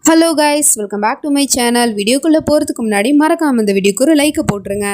Hello guys, welcome back to my channel. வீடியோக்குள்ளே போகிறதுக்கு முன்னாடி மறக்காம இந்த வீடியோக்கு ஒரு லைக் போட்டுருங்க.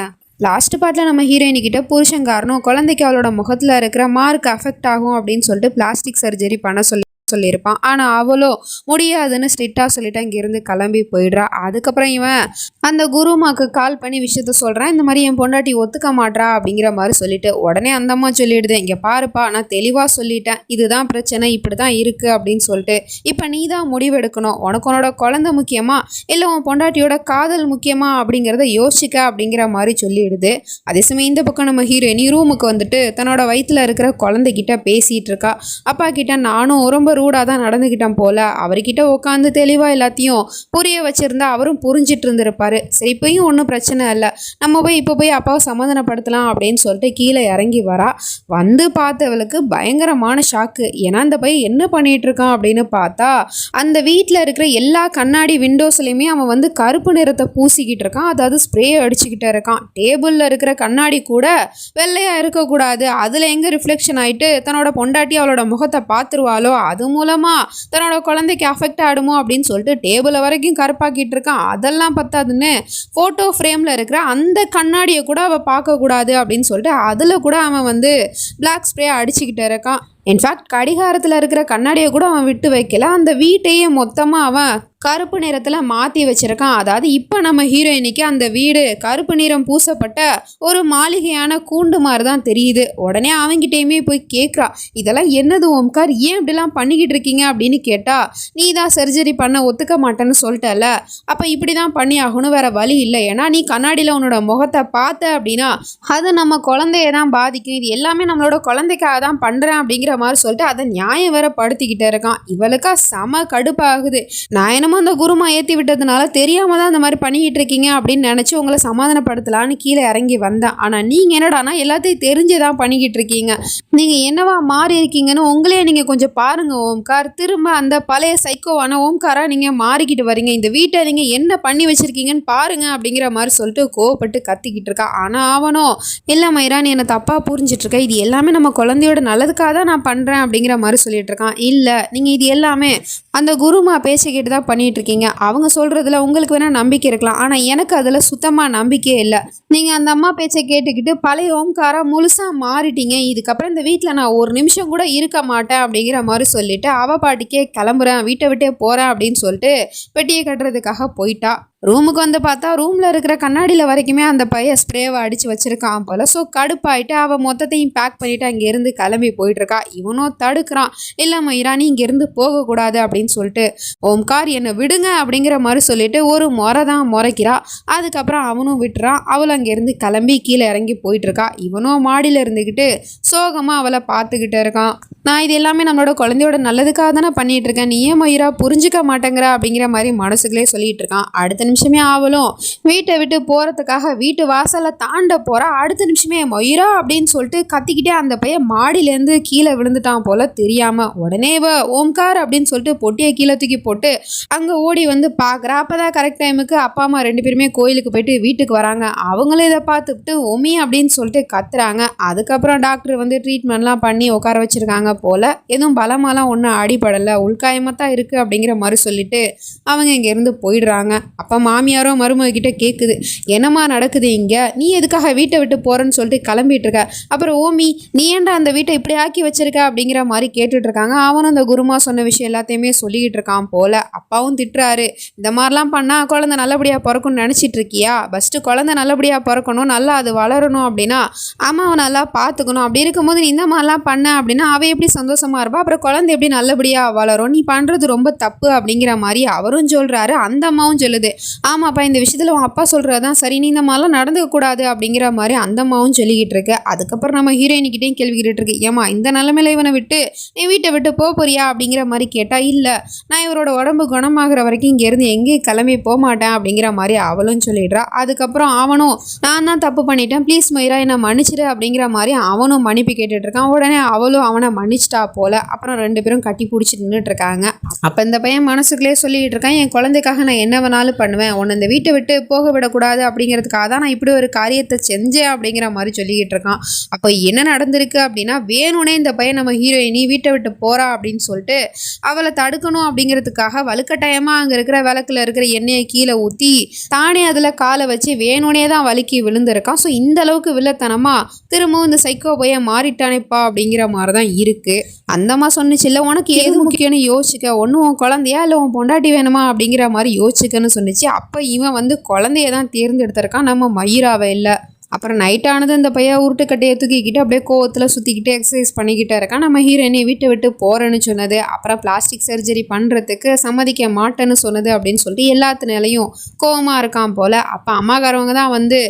லாஸ்ட் பார்ட்டில் நம்ம ஹீரோயினிக்கிட்ட புருஷன் காரணம் குழந்தைக்கு அவளோட முகத்தில் இருக்கிற மார்க் அஃபெக்ட் ஆகும் அப்படின்னு சொல்லிட்டு பிளாஸ்டிக் சர்ஜரி பண்ண சொல்லியிருப்பான். ஆனால் அவளோ முடியாதுன்னு ஸ்ட்ரிக்டாக சொல்லிட்டு அங்கேருந்து கிளம்பி போயிடுறா. அதுக்கப்புறம் இவன் அந்த குருமாக்கு கால் பண்ணி விஷயத்த சொல்கிறான். இந்த மாதிரி என் பொண்டாட்டி ஒத்துக்க மாட்றா அப்படிங்கிற மாதிரி சொல்லிட்டு உடனே அந்த அம்மா சொல்லிடுது, இங்கே பாருப்பா, நான் தெளிவாக சொல்லிட்டேன், இதுதான் பிரச்சனை, இப்படி தான் இருக்குது அப்படின்னு சொல்லிட்டு இப்போ நீ தான் முடிவெடுக்கணும். உனக்கு உன்னோட குழந்தை முக்கியமா இல்லை உன் பொண்டாட்டியோட காதல் முக்கியமா அப்படிங்கிறத யோசிக்க அப்படிங்கிற மாதிரி சொல்லிடுது. அதே சமயம் இந்த பக்கம் நம்ம ஹீரோயினி ரூமுக்கு வந்துட்டு தன்னோட வயிற்றில் இருக்கிற குழந்தைகிட்ட பேசிகிட்டு இருக்கா. அப்பா கிட்ட நானும் ரொம்ப ரூடாக தான் நடந்துக்கிட்டேன் போல, அவர்கிட்ட உட்காந்து தெளிவாக எல்லாத்தையும் புரிய வச்சுருந்தா அவரும் புரிஞ்சிட்டு இருந்திருப்பாரு. சரி, இப்போயும் ஒன்றும் பிரச்சனை இல்லை, நம்ம போய் இப்போ போய் அப்பாவை சமாதானப்படுத்தலாம் அப்படின்னு சொல்லிட்டு கீழே இறங்கி வரா. வந்து பார்த்தவளுக்கு பயங்கரமான ஷாக்கு. ஏன்னா அந்த பையன் என்ன பண்ணிட்டு இருக்கான் அப்படின்னு பார்த்தா அந்த வீட்டில் இருக்கிற எல்லா கண்ணாடி விண்டோஸ்லையுமே அவன் வந்து கருப்பு நிறத்தை பூசிக்கிட்டு இருக்கான். அதாவது ஸ்ப்ரே அடிச்சுக்கிட்டே இருக்கான். டேபிளில் இருக்கிற கண்ணாடி கூட வெள்ளையாக இருக்கக்கூடாது, அதில் எங்கே ரிஃப்ளெக்ஷன் ஆகிட்டு தன்னோட பொண்டாட்டி அவளோட முகத்தை பார்த்துருவாளோ அது மூலமாக தன்னோட குழந்தைக்கு அஃபெக்ட் ஆகிடுமோ அப்படின்னு சொல்லிட்டு டேபிளை வரைக்கும் கருப்பாக்கிட்டு இருக்கான். அதெல்லாம் பத்தாதுன்னு ஃபோட்டோ ஃப்ரேமில் இருக்கிற அந்த கண்ணாடியை கூட அவள் பார்க்கக்கூடாது அப்படின்னு சொல்லிட்டு அதில் கூட அவன் வந்து பிளாக் ஸ்ப்ரே அடிச்சுக்கிட்டு இருக்கான். இன்ஃபேக்ட் கடிகாரத்தில் இருக்கிற கண்ணாடியை கூட அவன் விட்டு வைக்கல. அந்த வீட்டையே மொத்தமாக அவன் கருப்பு நிறத்தில் மாற்றி வச்சுருக்கான். அதாவது இப்போ நம்ம ஹீரோயினிக்கு அந்த வீடு கருப்பு நிறம் பூசப்பட்ட ஒரு மாளிகையான கூண்டு மாதிரி தான் தெரியுது. உடனே அவங்கிட்டேயுமே போய் கேட்குறா, இதெல்லாம் என்னது ஓம்கார், ஏன் இப்படிலாம் பண்ணிக்கிட்டு இருக்கீங்க அப்படின்னு கேட்டால், நீ தான் சர்ஜரி பண்ண ஒத்துக்க மாட்டேன்னு சொல்லிட்டல, அப்போ இப்படி தான் பண்ணி ஆகணும், வேறு வழி இல்லை. ஏன்னா நீ கண்ணாடியில் உன்னோட முகத்தை பார்த்த அப்படின்னா அது நம்ம குழந்தைய தான் பாதிக்கும், இது எல்லாமே நம்மளோட குழந்தைக்காக தான் பண்ணுறேன் அப்படிங்கிற மாதிரி சொல்லிட்டு அதை நியாயம் வேற படுத்திக்கிட்டே இருக்கான். இவளுக்கா செம கடுப்பாகுது. நான் என்னமோ அந்த குருமா ஏற்றி விட்டதுனால தெரியாம தான் அந்த மாதிரி பண்ணிக்கிட்டு இருக்கீங்க அப்படின்னு நினச்சி உங்களை சமாதானப்படுத்தலான்னு கீழே இறங்கி வந்தேன். ஆனால் நீங்கள் என்னடானா எல்லாத்தையும் தெரிஞ்சுதான் பண்ணிக்கிட்டு இருக்கீங்க, நீங்கள் என்னவா மாறி இருக்கீங்கன்னு உங்களே நீங்கள் கொஞ்சம் பாருங்க ஓம்கார். திரும்ப அந்த பழைய சைக்கோவான ஓம்காரா நீங்கள் மாறிக்கிட்டு வரீங்க, இந்த வீட்டை நீங்கள் என்ன பண்ணி வச்சிருக்கீங்கன்னு பாருங்க அப்படிங்கிற மாதிரி சொல்லிட்டு கோவப்பட்டு கத்திக்கிட்டு இருக்கா. ஆனால் அவனும் இல்லை மயிரா, நீ என்னை தப்பாக புரிஞ்சிட்டு இருக்க, இது எல்லாமே நம்ம குழந்தையோட நல்லதுக்காக தான் நான் பண்ணுறேன் அப்படிங்கிற மாதிரி சொல்லிட்டு இருக்கான். இல்லை, நீங்கள் இது எல்லாமே அந்த குருமா பேசிக்கிட்டு தான் பண்ணிட்டு இருக்கீங்க, அவங்க சொல்கிறதுல உங்களுக்கு வேணால் நம்பிக்கை இருக்கலாம், ஆனால் எனக்கு அதில் சுத்தமாக நம்பிக்கையே இல்லை. நீங்கள் அந்த அம்மா பேச்சை கேட்டுக்கிட்டு பழைய ஓம்காரா முழுசாக மாறிட்டீங்க, இதுக்கப்புறம் இந்த வீட்டில் நான் ஒரு நிமிஷம் கூட இருக்க மாட்டேன் அப்படிங்கிற மாதிரி சொல்லிட்டு அவ பாட்டிக்கே கிளம்புறேன், வீட்டை விட்டே போகிறேன் அப்படின்னு சொல்லிட்டு பெட்டியை கட்டுறதுக்காக போயிட்டா. ரூமுக்கு வந்து பார்த்தா ரூமில் இருக்கிற கண்ணாடியில் வரைக்குமே அந்த பையன் ஸ்ப்ரேவை அடித்து வச்சுருக்கான் போல். ஸோ கடுப்பாயிட்டு அவள் மொத்தத்தையும் பேக் பண்ணிவிட்டு அங்கேருந்து கிளம்பி போயிட்டுருக்கா. இவனும் தடுக்கிறான், இல்லை மயிரா நீ இங்கேருந்து போகக்கூடாது அப்படின்னு சொல்லிட்டு, ஓம்கார் என்னை விடுங்க அப்படிங்கிற மாதிரி சொல்லிட்டு ஒரு முறை தான் முறைக்கிறா. அதுக்கப்புறம் அவனும் விட்டுறான். அவள் அங்கேருந்து கிளம்பி கீழே இறங்கி போயிட்டுருக்கா. இவனும் மாடியில் இருந்துக்கிட்டு சோகமாக அவளை பார்த்துக்கிட்டு இருக்கான். நான் இது எல்லாமே நம்மளோட குழந்தையோட நல்லதுக்காக தானே பண்ணிகிட்டு இருக்கேன், நீ ஏன் மயிரா புரிஞ்சிக்க மாட்டேங்கிற அப்படிங்கிற மாதிரி மனசுக்குள்ளே சொல்லிகிட்டு இருக்கான். அடுத்த நிமிஷமே அவளும் வீட்டை விட்டு போகிறதுக்காக வீட்டு வாசலை தாண்ட போகிறா. அடுத்த நிமிஷமே மயிரா அப்படின்னு சொல்லிட்டு கத்திக்கிட்டே அந்த பையன் மாடியிலேருந்து கீழே விழுந்துட்டான் போல் தெரியாமல். உடனே ஓம்கார் அப்படின்னு சொல்லிட்டு பொட்டியை கீழே தூக்கி போட்டு அங்கே ஓடி வந்து பார்க்குறா. அப்போ தான் கரெக்ட் டைமுக்கு அப்பா அம்மா ரெண்டு பேருமே கோயிலுக்கு போயிட்டு வீட்டுக்கு வராங்க. அவங்களும் இதை பார்த்துட்டு ஒமி அப்படின்னு சொல்லிட்டு கத்துறாங்க. அதுக்கப்புறம் டாக்டர் வந்து ட்ரீட்மெண்ட்லாம் பண்ணி உட்கார வச்சுருக்காங்க போல். எதுவும் பலமாலாம் ஒன்றும் அடிபடலை, உள்காயமாக தான் இருக்குது அப்படிங்கிற மாதிரி சொல்லிட்டு அவங்க இங்கேருந்து போயிடுறாங்க. அப்போ மாமியாரோ மருமகிட்ட கேட்குது, என்னம்மா நடக்குது இங்கே, நீ எதுக்காக வீட்டை விட்டு போகிறேன்னு சொல்லிட்டு கிளம்பிட்டு இருக்க, அப்புறம் ஓமி நீ ஏன்டா அந்த வீட்டை இப்படி ஆக்கி வச்சிருக்க அப்படிங்கிற மாதிரி கேட்டுட்டு இருக்காங்க. அவனும் அந்த குருமா சொன்ன விஷயம் எல்லாத்தையுமே சொல்லிக்கிட்டு இருக்கான் போல். அப்பாவும் திட்டுறாரு, இந்த மாதிரிலாம் பண்ணால் குழந்தை நல்லபடியாக பிறக்கணும்னு நினச்சிட்டு இருக்கியா, ஃபஸ்ட்டு குழந்தை நல்லபடியாக பிறக்கணும், நல்லா அது வளரணும் அப்படின்னா அம்மாவை நல்லா பார்த்துக்கணும், அப்படி இருக்கும்போது நீ இந்த மாதிரிலாம் பண்ண அப்படின்னா அவள் எப்படி சந்தோஷமாக இருப்பா, அப்புறம் குழந்தை எப்படி நல்லபடியாக வளரும், நீ பண்ணுறது ரொம்ப தப்பு அப்படிங்கிற மாதிரி அவரும் சொல்கிறாரு. அந்த அம்மாவும் சொல்லுது, ஆமாப்பா இந்த விஷயத்தில் உன் அப்பா சொல்கிறது தான் சரி, நீ இந்த மாதிரிலாம் நடந்துக்கக்கூடாது அப்படிங்கிற மாதிரி அந்த அம்மாவும் சொல்லிக்கிட்டு இருக்கு. அதுக்கப்புறம் நம்ம ஹீரோயினிக்கிட்டையும் கேள்வி கேட்டுருக்கு, ஏமா இந்த நிலைமையில இவனை விட்டு நீ வீட்டை விட்டு போறியா அப்படிங்கிற மாதிரி கேட்டால், இல்லை நான் இவரோட உடம்பு குணமாகிற வரைக்கும் இங்கேருந்து எங்கேயும் கிளம்பி போக மாட்டேன் அப்படிங்கிற மாதிரி அவளும் சொல்லிடுறா. அதுக்கப்புறம் அவனும் நான் தான் தப்பு பண்ணிட்டேன், ப்ளீஸ் மயிரா என்னை மன்னிச்சிடு அப்படிங்கிற மாதிரி அவனும் மன்னிப்பு கேட்டுட்டு இருக்கான். உடனே அவளும் அவனை மன்னிச்சிட்டா போல. அப்புறம் ரெண்டு பேரும் கட்டி பிடிச்சி நின்றுட்டு இருக்காங்க. அப்போ இந்த பையன் மனசுக்குள்ளே சொல்லிக்கிட்டு இருக்கான், என் குழந்தைக்காக நான் என்ன வேணாலும் பண்ண பண்ணுவேன், உன்னை இந்த வீட்டை விட்டு போக விடக்கூடாது அப்படிங்கிறதுக்காக தான் நான் இப்படி ஒரு காரியத்தை செஞ்சேன் அப்படிங்கிற மாதிரி சொல்லிக்கிட்டு இருக்கான். அப்போ என்ன நடந்திருக்கு அப்படின்னா, வேணும்னே இந்த பையன் நம்ம ஹீரோயினி வீட்டை விட்டு போறா அப்படின்னு சொல்லிட்டு அவளை தடுக்கணும் அப்படிங்கிறதுக்காக வலுக்கட்டாயமாக அங்கே இருக்கிற விளக்குல இருக்கிற எண்ணெயை கீழே ஊற்றி தானே அதில் காலை வச்சு வேணும்னே தான் வலிக்கி விழுந்திருக்கான். ஸோ இந்த அளவுக்கு வில்லத்தனமா திரும்பவும் இந்த சைக்கோ பையன் மாறிட்டானேப்பா அப்படிங்கிற மாதிரி தான் இருக்கு. அந்தம்மா சொன்னிச்சு, இல்லை உனக்கு எது முக்கியம்னு யோசிச்சுக்க, ஒன்று உன் குழந்தையா இல்லை உன் பொண்டாட்டி வேணுமா அப்படிங்கிற மாதிரி யோசிச்சுக்கன்னு சொன்னிச்சு. அப்போ இவன் வந்து குழந்தைய தான் தேர்ந்தெடுத்திருக்கான், நம்ம மயிராவை இல்லை. அப்புறம் நைட் ஆனது இந்த பையன் உருட்டுக்கட்டையை தூக்கிக்கிட்டு அப்படியே கோவத்தில் சுற்றிக்கிட்டு எக்ஸசைஸ் பண்ணிக்கிட்டே இருக்கான். நம்ம ஹீரோயினை வீட்டை விட்டு போகிறேன்னு சொன்னது, அப்புறம் பிளாஸ்டிக் சர்ஜரி பண்ணுறதுக்கு சம்மதிக்க மாட்டேன்னு சொன்னது அப்படின்னு சொல்லிட்டு எல்லாத்தினாலையும் கோவமாக இருக்கான் போல். அப்போ அம்மாக்காரவங்க தான் வந்து,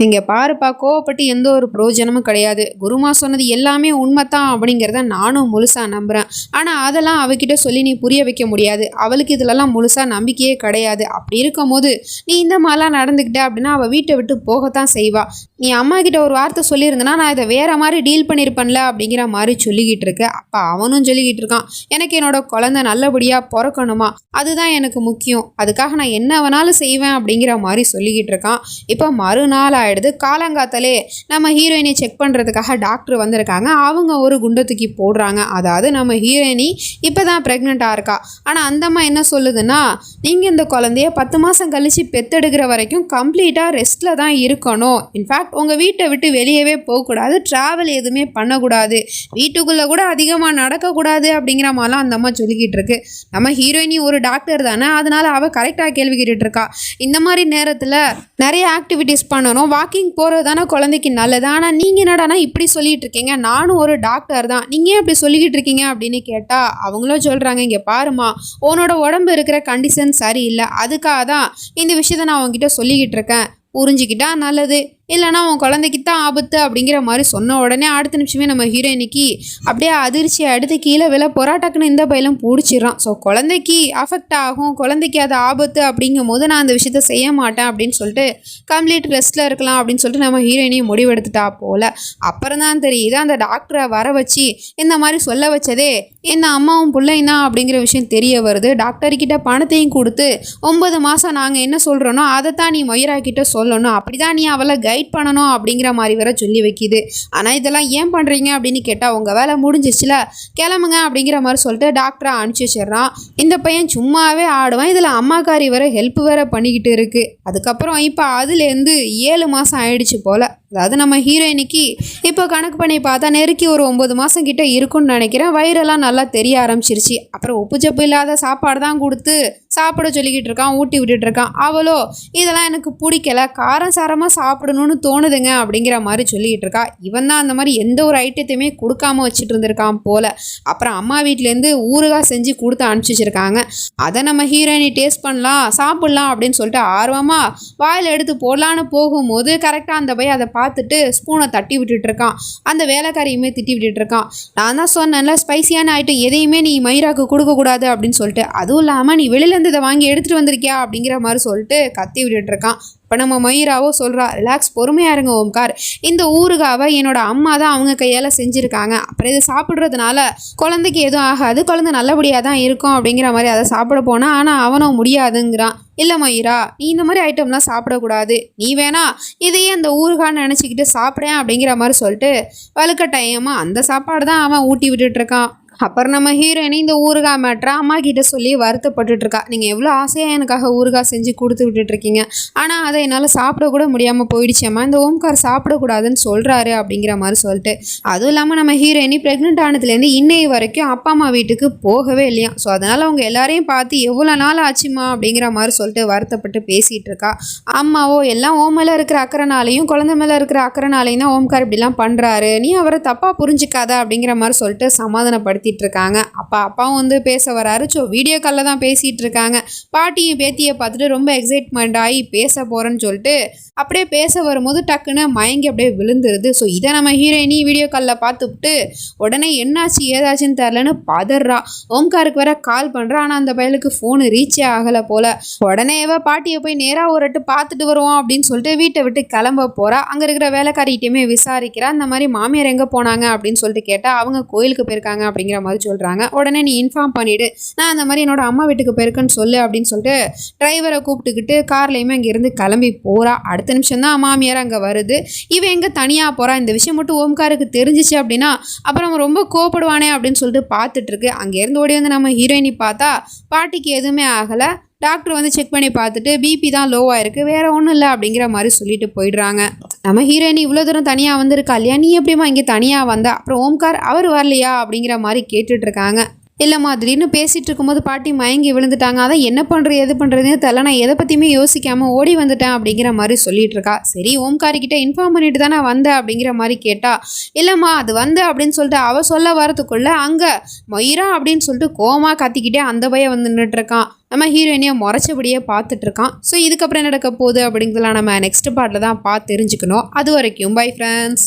இங்கே பாருப்பா, கோவப்பட்டு எந்த ஒரு பிரயோஜனமும் கிடையாது, குருமா சொன்னது எல்லாமே உண்மை தான் அப்படிங்கிறத நானும் முழுசாக நம்புகிறேன். ஆனால் அதெல்லாம் அவகிட்ட சொல்லி நீ புரிய வைக்க முடியாது, அவளுக்கு இதிலெல்லாம் முழுசாக நம்பிக்கையே கிடையாது. அப்படி இருக்கும் போது நீ இந்த மாதிரிலாம் நடந்துக்கிட்ட அப்படின்னா அவள் வீட்டை விட்டு போகத்தான் செய்வா. நீ அம்மா கிட்ட ஒரு வார்த்தை சொல்லியிருந்தனா நான் இதை வேற மாதிரி டீல் பண்ணியிருப்பேன்ல அப்படிங்கிற மாதிரி சொல்லிக்கிட்டு இருக்கு. அப்போ அவனும் சொல்லிக்கிட்டு இருக்கான், எனக்கு என்னோட குழந்தை நல்லபடியாக பிறக்கணுமா, அதுதான் எனக்கு முக்கியம், அதுக்காக நான் என்ன வேணாலும் செய்வேன் அப்படிங்கிற மாதிரி சொல்லிக்கிட்டு இருக்கான். இப்போ மறுநாள் ஆயிடுது. காலங்காத்தாலே நம்ம ஹீரோயினை செக் பண்ணுறதுக்காக டாக்டர் வந்திருக்காங்க. அவங்க ஒரு குண்டை தூக்கி போடுறாங்க. அதாவது நம்ம ஹீரோயினி இப்போ தான் ப்ரெக்னெண்ட்டாக இருக்கா. ஆனால் அந்தம்மா என்ன சொல்லுதுன்னா, நீங்கள் இந்த குழந்தைய 10 மாதம் கழித்து பெத்தெடுக்கிற வரைக்கும் கம்ப்ளீட்டாக ரெஸ்ட்டில் தான் இருக்கணும். இன்ஃபேக்ட் உங்கள் வீட்டை விட்டு வெளியவே போகக்கூடாது, ட்ராவல் எதுவுமே பண்ணக்கூடாது, வீட்டுக்குள்ளே கூட அதிகமாக நடக்கக்கூடாது அப்படிங்கிற மாதிரிலாம் அந்த அம்மா சொல்லிக்கிட்டு இருக்கு. நம்ம ஹீரோயினி ஒரு டாக்டர் தானே, அதனால அவள் கரெக்டாக கேள்வி கேட்டுட்டு இருக்கா. இந்த மாதிரி நேரத்தில் நிறைய ஆக்டிவிட்டீஸ் பண்ணணும், வாக்கிங் போகிறது தானே குழந்தைக்கு நல்லது. ஆனால் நீங்கள் என்னடானா இப்படி சொல்லிட்டு இருக்கீங்க, நானும் ஒரு டாக்டர் தான், நீங்கள் ஏன் இப்படி சொல்லிக்கிட்டு இருக்கீங்க அப்படின்னு கேட்டால் அவங்களும் சொல்கிறாங்க, இங்கே பாருமா, உன்னோட உடம்பு இருக்கிற கண்டிஷன் சரியில்லை, அதுக்காக தான் இந்த விஷயத்த நான் உங்ககிட்ட சொல்லிக்கிட்டு இருக்கேன், புரிஞ்சுக்கிட்டா நல்லது, இல்லைனா உன் குழந்தைக்கு தான் ஆபத்து அப்படிங்கிற மாதிரி சொன்ன உடனே அடுத்த நிமிஷமே நம்ம ஹீரோயினிக்கு அப்படியே அதிர்ச்சியை எடுத்து கீழே விழ போராட்டக்குன்னு இந்த பையலும் பிடிச்சிடறான். ஸோ குழந்தைக்கு அஃபெக்ட் ஆகும், குழந்தைக்கு அது ஆபத்து அப்படிங்கும் போது நான் அந்த விஷயத்த செய்ய மாட்டேன் அப்படின்னு சொல்லிட்டு கம்ப்ளீட் ரெஸ்ட்டில் இருக்கலாம் அப்படின்னு சொல்லிட்டு நம்ம ஹீரோயினையும் முடிவெடுத்துட்டா போல். அப்புறம் தான் தெரியுது அந்த டாக்டரை வர வச்சு இந்த மாதிரி சொல்ல வச்சதே என்ன அம்மாவும் பிள்ளையும் தான் அப்படிங்கிற விஷயம் தெரிய வருது. டாக்டர்கிட்ட பணத்தையும் கொடுத்து 9 மாதம் நாங்கள் என்ன சொல்கிறோனோ அதைத்தான் நீ மொய்ராக்கிட்ட சொல்லணும், அப்படி தான் நீ அவளை கைட் பண்ணணும் அப்படிங்கிற மாதிரி வேற சொல்லி வைக்கிது. ஆனால் இதெல்லாம் ஏன் பண்ணுறீங்க அப்படின்னு கேட்டால் உங்கள் வேலை முடிஞ்சிச்சுல, கிளம்புங்க அப்படிங்கிற மாதிரி சொல்லிட்டு டாக்டரை அனுப்பிச்சி வச்சிடறான். இந்த பையன் சும்மாவே ஆடுவான், இதில் அம்மாக்காரி வேற ஹெல்ப் வேற பண்ணிக்கிட்டு இருக்கு. அதுக்கப்புறம் இப்போ அதுலேருந்து 7 மாதம் ஆயிடுச்சு போல். அதாவது நம்ம ஹீரோயினிக்கு இப்போ கணக்கு பண்ணி பார்த்தா நெருக்கி ஒரு 9 மாதம் கிட்ட இருக்குன்னு நினைக்கிறேன். வயிறெல்லாம் நல்லா தெரிய ஆரம்பிச்சிருச்சு. அப்புறம் உப்பு சப்பு இல்லாத சாப்பாடு தான் கொடுத்து சாப்பிட சொல்லிக்கிட்டு இருக்கான், ஊட்டி விட்டுட்டு இருக்கான். அவளோ இதெல்லாம் எனக்கு பிடிக்கல, காரம் சாரமாக சாப்பிடணும்னு தோணுதுங்க அப்படிங்கிற மாதிரி சொல்லிக்கிட்டு இருக்கா. இவன் தான் அந்த மாதிரி எந்த ஒரு ஐட்டத்தையுமே கொடுக்காம வச்சுட்டு இருந்திருக்கான் போல். அப்புறம் அம்மா வீட்டிலேருந்து ஊறுகாய் செஞ்சு கொடுத்து அனுப்பிச்சி வச்சிருக்காங்க. அதை நம்ம ஹீரோயினி டேஸ்ட் பண்ணலாம் சாப்பிட்லாம் அப்படின்னு சொல்லிட்டு ஆர்வமாக வாயில் எடுத்து போடலான்னு போகும்போது கரெக்டாக அந்த பையன் அதை பார்த்துட்டு ஸ்பூனை தட்டி விட்டுட்டு இருக்கான். அந்த வேலைக்காரியுமே திட்டி விட்டுட்டு இருக்கான். நான் தான் சொன்னேன்ல, ஸ்பைசியான ஐட்டம் எதையுமே நீ மயிராக்கு கொடுக்கக்கூடாது அப்படின்னு சொல்லிட்டு, அதுவும் இல்லாமல் நீ வெளியிலேருந்து இதை வாங்கி எடுத்துகிட்டு வந்திருக்கியா அப்படிங்கிற மாதிரி சொல்லிட்டு கத்தி விட்டுட்டு இருக்கான். இப்போ நம்ம மயிராவோ சொல்கிறா, ரிலாக்ஸ், பொறுமையாக இருங்க ஓம்கார், இந்த ஊறுகாவை என்னோட அம்மா தான் அவங்க கையால் செஞ்சுருக்காங்க, அப்புறம் இதை சாப்பிட்றதுனால குழந்தைக்கு எதுவும் ஆகாது, குழந்தை நல்லபடியாக தான் இருக்கும் அப்படிங்கிற மாதிரி அதை சாப்பிட போனால். ஆனால் அவனும் முடியாதுங்கிறான். இல்லை மயிரா, நீ இந்த மாதிரி ஐட்டம்லாம் சாப்பிடக்கூடாது, நீ வேணா இதையே அந்த ஊறுகான்னு நினச்சிக்கிட்டு சாப்பிட்றேன் அப்படிங்கிற மாதிரி சொல்லிட்டு வலுக்கட்டாயமாக அந்த சாப்பாடு தான் அவன் ஊட்டி விட்டுட்ருக்கான். அப்புறம் நம்ம ஹீரோயினி இந்த ஊறுகாய் மேட்ரை அம்மா கிட்ட சொல்லி வருத்தப்பட்டுட்ருக்கா. நீங்கள் எவ்வளோ ஆசையாக எனக்காக ஊறுகாய் செஞ்சு கொடுத்து விட்டுட்ருக்கீங்க, ஆனால் அதை என்னால் சாப்பிடக்கூட முடியாமல் போயிடுச்சேம்மா, இந்த ஓம்கார் சாப்பிடக்கூடாதுன்னு சொல்கிறாரு அப்படிங்கிற மாதிரி சொல்லிட்டு. அதுவும் இல்லாமல் நம்ம ஹீரோயினி ப்ரெக்னென்ட் ஆனதுலேருந்து இன்னைய வரைக்கும் அப்பா அம்மா வீட்டுக்கு போகவே இல்லையா. ஸோ அதனால் அவங்க எல்லாரையும் பார்த்து எவ்வளோ நாள் ஆச்சுமா அப்படிங்கிற மாதிரி சொல்லிட்டு வருத்தப்பட்டு பேசிகிட்டு இருக்கா. அம்மாவோ எல்லாம் ஓம் மேலே இருக்கிற அக்கறைனாலையும் குழந்தை மேலே இருக்கிற அக்கறைனாலையும் தான் ஓம்கார் இப்படிலாம் பண்ணுறாரு, நீ அவரை தப்பாக புரிஞ்சிக்காத அப்படிங்கிற மாதிரி சொல்லிட்டு சமாதானப்படுத்தி இருக்காங்க. அப்பாவும் வந்து பேச வராரு. ஸோ வீடியோ காலில் தான் பேசிகிட்டு இருக்காங்க. பாட்டியும் பேத்தியை பார்த்துட்டு ரொம்ப எக்ஸைட்மெண்ட் ஆகி பேச போகிறேன்னு சொல்லிட்டு அப்படியே பேச வரும்போது டக்குன்னு மயங்கி அப்படியே விழுந்துருது. ஸோ இதை நம்ம ஹீரோயினி வீடியோ காலில் பார்த்துவிட்டு உடனே என்னாச்சு ஏதாச்சுன்னு தெரிலன்னு பதறா. ஓம்காருக்கு வேற கால் பண்ணுறா. ஆனால் அந்த பயலுக்கு ஃபோனு ரீச்சே ஆகலை போல். உடனே பாட்டியை போய் நேராக ஒரு ரெட்டு பார்த்துட்டு வருவோம் அப்படின்னு சொல்லிட்டு வீட்டை விட்டு கிளம்ப போகிறா. அங்கே இருக்கிற வேலைக்காரிகிட்டையுமே விசாரிக்கிறா. இந்த மாதிரி மாமியார் எங்கே போனாங்க அப்படின்னு சொல்லிட்டு கேட்டால் அவங்க கோயிலுக்கு போயிருக்காங்க அப்படிங்கிற அப்படிங்கிற மாதிரி சொல்கிறாங்க. உடனே நீ இன்ஃபார்ம் பண்ணிவிடு, நான் அந்த மாதிரி என்னோட அம்மா வீட்டுக்கு போயிருக்கேன்னு சொல்லு அப்படின்னு சொல்லிட்டு டிரைவரை கூப்பிட்டுக்கிட்டு கார்லேயுமே அங்கேருந்து கிளம்பி போகிறா. அடுத்த நிமிஷம் தான் மாமியார் அங்கே வருது. இவன் எங்கே தனியாக போகிறா, இந்த விஷயம் மட்டும் ஓம்காருக்கு தெரிஞ்சிச்சு அப்படின்னா அப்புறம் ரொம்ப கோபப்படுவானே அப்படின்னு சொல்லிட்டு பார்த்துட்ருக்கு. அங்கேருந்து ஓடி வந்து நம்ம ஹீரோயினி பார்த்தா பாட்டிக்கு எதுவுமே ஆகலை. டாக்டர் வந்து செக் பண்ணி பார்த்துட்டு பிபி தான் லோவாக இருக்குது, வேறு ஒன்றும் இல்லை அப்படிங்கிற மாதிரி சொல்லிட்டு போயிடுறாங்க. நம்ம ஹீரோயினி இவ்வளோ தூரம் தனியாக வந்திருக்கா இல்லையா, நீ எப்படிமா இங்கே தனியாக வந்தா, அப்புறம் ஓம்கார் அவர் வரலையா அப்படிங்கிற மாதிரி கேட்டுட்ருக்காங்க. இல்லைம்மா திடீர்னு பேசிகிட்டு இருக்கும்போது பாட்டி மயங்கி விழுந்துட்டாங்க, அதான் என்ன பண்ணுறது எது பண்ணுறதுன்னு தெரியல, நான் எதை பற்றியுமே யோசிக்காமல் ஓடி வந்துட்டேன் அப்படிங்கிற மாதிரி சொல்லிட்டு இருக்கா. சரி ஓம்காரிக்கிட்ட இன்ஃபார்ம் பண்ணிட்டு தானே வந்தேன் அப்படிங்கிற மாதிரி கேட்டா, இல்லைம்மா அது வந்து அப்படின்னு சொல்லிட்டு அவள் சொல்ல வரதுக்குள்ளே அங்கே மொயிரா அப்படின்னு சொல்லிட்டு கோமா கத்திக்கிட்டே அந்த பையன் வந்து நின்றுட்டுருக்கான். நம்ம ஹீரோயினியை முறைச்சபடியே பார்த்துட்ருக்கான். ஸோ இதுக்கப்புறம் நடக்க போகுது அப்படிங்கிறதுலாம் நம்ம நெக்ஸ்ட் பார்ட்டில் தான் பார்த்து தெரிஞ்சுக்கணும். அது வரைக்கும் பை ஃப்ரெண்ட்ஸ்.